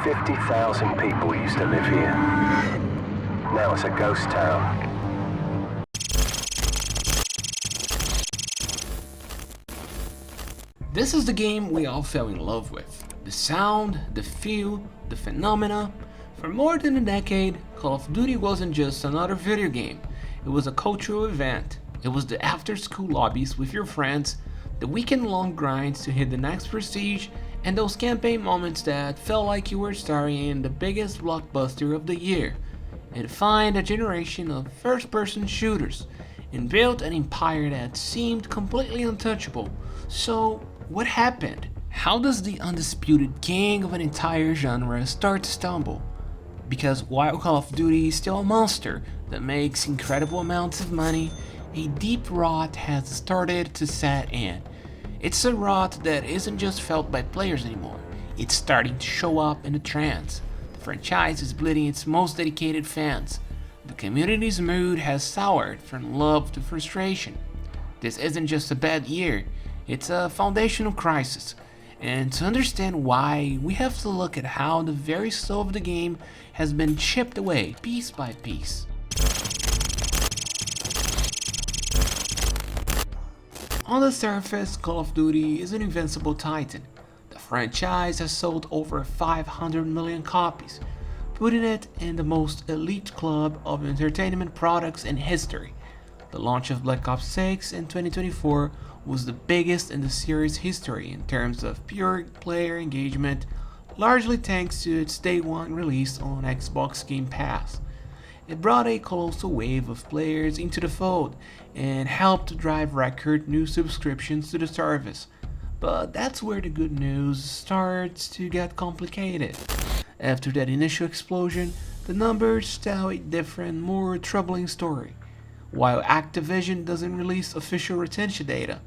50,000 people used to live here. Now it's a ghost town. This is the game we all fell in love with. The sound, the feel, the phenomena. For more than a decade, Call of Duty wasn't just another video game. It was a cultural event. It was the after-school lobbies with your friends, the weekend-long grinds to hit the next prestige, and those campaign moments that felt like you were starring in the biggest blockbuster of the year. It defined a generation of first-person shooters and built an empire that seemed completely untouchable. So, what happened? How does the undisputed king of an entire genre start to stumble? Because while Call of Duty is still a monster that makes incredible amounts of money, a deep rot has started to set in. It's a rot that isn't just felt by players anymore, it's starting to show up in the trends. The franchise is bleeding its most dedicated fans. The community's mood has soured from love to frustration. This isn't just a bad year, it's a foundational crisis. And to understand why, we have to look at how the very soul of the game has been chipped away piece by piece. On the surface, Call of Duty is an invincible titan. The franchise has sold over 500 million copies, putting it in the most elite club of entertainment products in history. The launch of Black Ops 6 in 2024 was the biggest in the series' history in terms of pure player engagement, largely thanks to its day one release on Xbox Game Pass. It brought a colossal wave of players into the fold and helped to drive record new subscriptions to the service. But that's where the good news starts to get complicated. After that initial explosion, the numbers tell a different, more troubling story. While Activision doesn't release official retention data,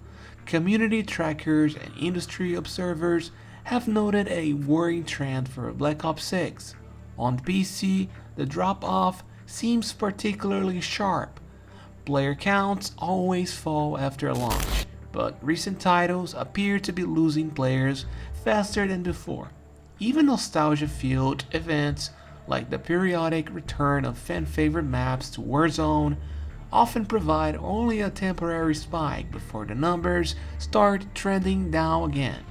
community trackers and industry observers have noted a worrying trend for Black Ops 6. On PC, the drop-off seems particularly sharp. Player counts always fall after launch, but recent titles appear to be losing players faster than before. Even nostalgia-fueled events like the periodic return of fan-favorite maps to Warzone often provide only a temporary spike before the numbers start trending down again.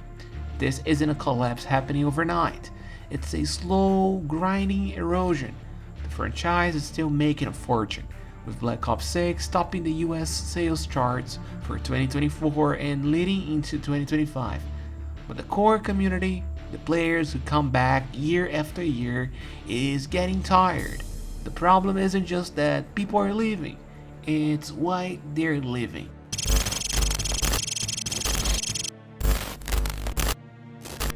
This isn't a collapse happening overnight. It's a slow, grinding erosion. The franchise is still making a fortune, with Black Ops 6 topping the US sales charts for 2024 and leading into 2025. But the core community, the players who come back year after year, is getting tired. The problem isn't just that people are leaving, it's why they're leaving.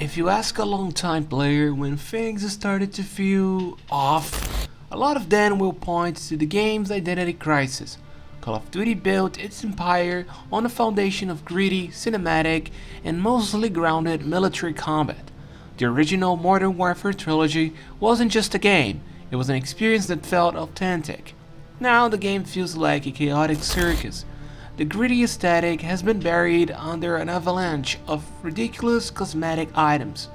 If you ask a long-time player when things started to feel off, a lot of them will point to the game's identity crisis. Call of Duty built its empire on a foundation of gritty, cinematic, and mostly grounded military combat. The original Modern Warfare trilogy wasn't just a game, it was an experience that felt authentic. Now the game feels like a chaotic circus. The gritty aesthetic has been buried under an avalanche of ridiculous cosmetic items.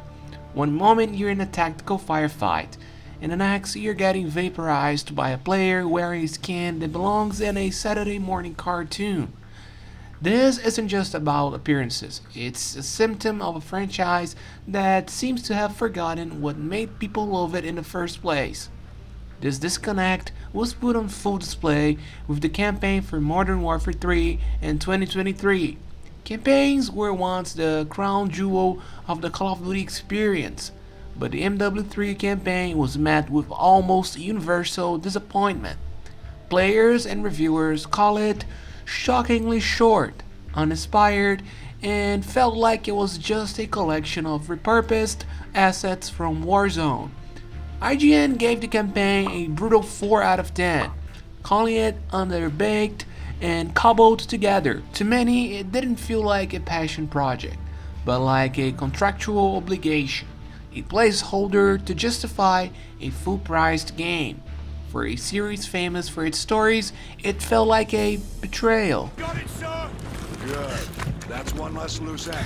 One moment you're in a tactical firefight, and the next you're getting vaporized by a player wearing skin that belongs in a Saturday morning cartoon. This isn't just about appearances, it's a symptom of a franchise that seems to have forgotten what made people love it in the first place. This disconnect was put on full display with the campaign for Modern Warfare 3 in 2023. Campaigns were once the crown jewel of the Call of Duty experience, but the MW3 campaign was met with almost universal disappointment. Players and reviewers call it shockingly short, uninspired, and felt like it was just a collection of repurposed assets from Warzone. IGN gave the campaign a brutal 4 out of 10, calling it underbaked and cobbled together. To many, it didn't feel like a passion project, but like a contractual obligation, a placeholder to justify a full-priced game. For a series famous for its stories, it felt like a betrayal. Got it, sir! Good. That's one less loose end.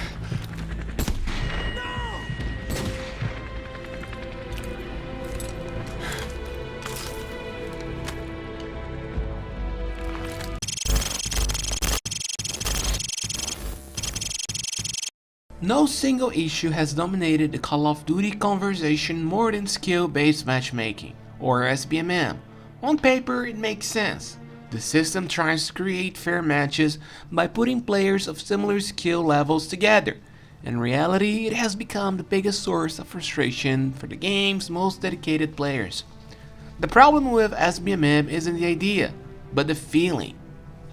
No single issue has dominated the Call of Duty conversation more than skill-based matchmaking, or SBMM. On paper, it makes sense. The system tries to create fair matches by putting players of similar skill levels together. In reality, it has become the biggest source of frustration for the game's most dedicated players. The problem with SBMM isn't the idea, but the feeling.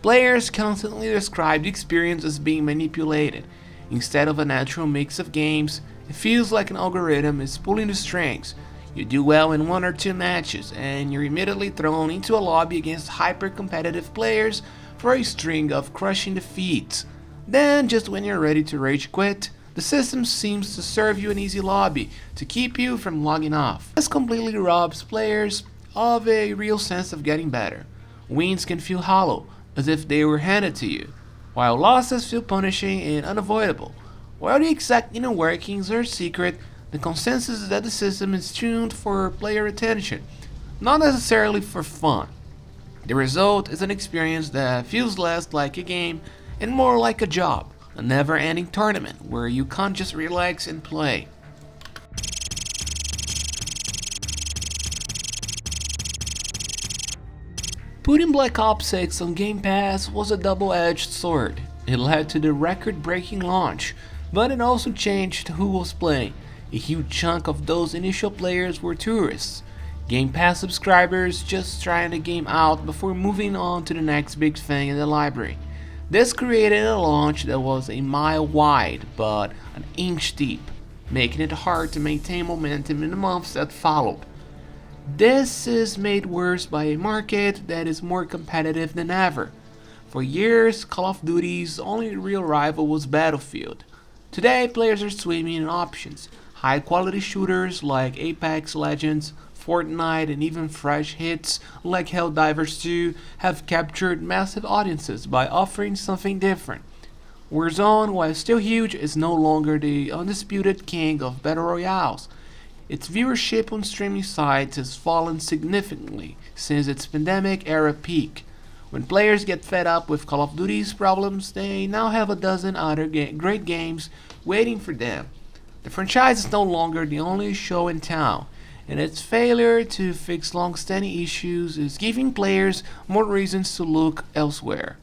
Players constantly describe the experience as being manipulated. Instead of a natural mix of games, it feels like an algorithm is pulling the strings. You do well in 1 or 2 matches, and you're immediately thrown into a lobby against hyper-competitive players for a string of crushing defeats. Then, just when you're ready to rage quit, the system seems to serve you an easy lobby to keep you from logging off. This completely robs players of a real sense of getting better. Wins can feel hollow, as if they were handed to you, while losses feel punishing and unavoidable. While the exact inner workings are secret, the consensus is that the system is tuned for player attention, not necessarily for fun. The result is an experience that feels less like a game and more like a job, a never-ending tournament where you can't just relax and play. Putting Black Ops 6 on Game Pass was a double-edged sword. It led to the record-breaking launch, but it also changed who was playing. A huge chunk of those initial players were tourists, Game Pass subscribers just trying the game out before moving on to the next big thing in the library. This created a launch that was a mile wide but an inch deep, making it hard to maintain momentum in the months that followed. This is made worse by a market that is more competitive than ever. For years, Call of Duty's only real rival was Battlefield. Today, players are swimming in options. High-quality shooters like Apex Legends, Fortnite, and even fresh hits like Helldivers 2 have captured massive audiences by offering something different. Warzone, while still huge, is no longer the undisputed king of battle royales. Its viewership on streaming sites has fallen significantly since its pandemic-era peak. When players get fed up with Call of Duty's problems, they now have a dozen other great games waiting for them. The franchise is no longer the only show in town, and its failure to fix long-standing issues is giving players more reasons to look elsewhere.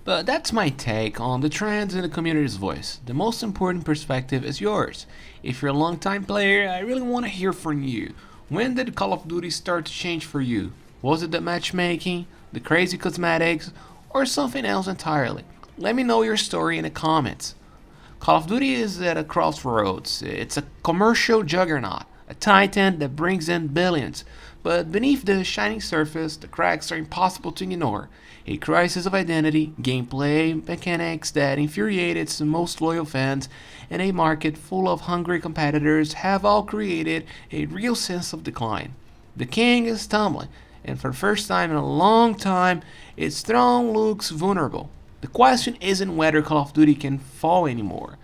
But that's my take on the trends in the community's voice. The most important perspective is yours. If you're a long-time player, I really want to hear from you. When did Call of Duty start to change for you? Was it the matchmaking, the crazy cosmetics, or something else entirely? Let me know your story in the comments. Call of Duty is at a crossroads. It's a commercial juggernaut, a titan that brings in billions. But beneath the shining surface, the cracks are impossible to ignore. A crisis of identity, gameplay mechanics that infuriate its most loyal fans, and a market full of hungry competitors have all created a real sense of decline. The king is tumbling, and for the first time in a long time, its throne looks vulnerable. The question isn't whether Call of Duty can fall anymore,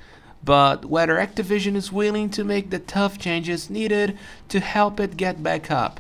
but whether Activision is willing to make the tough changes needed to help it get back up.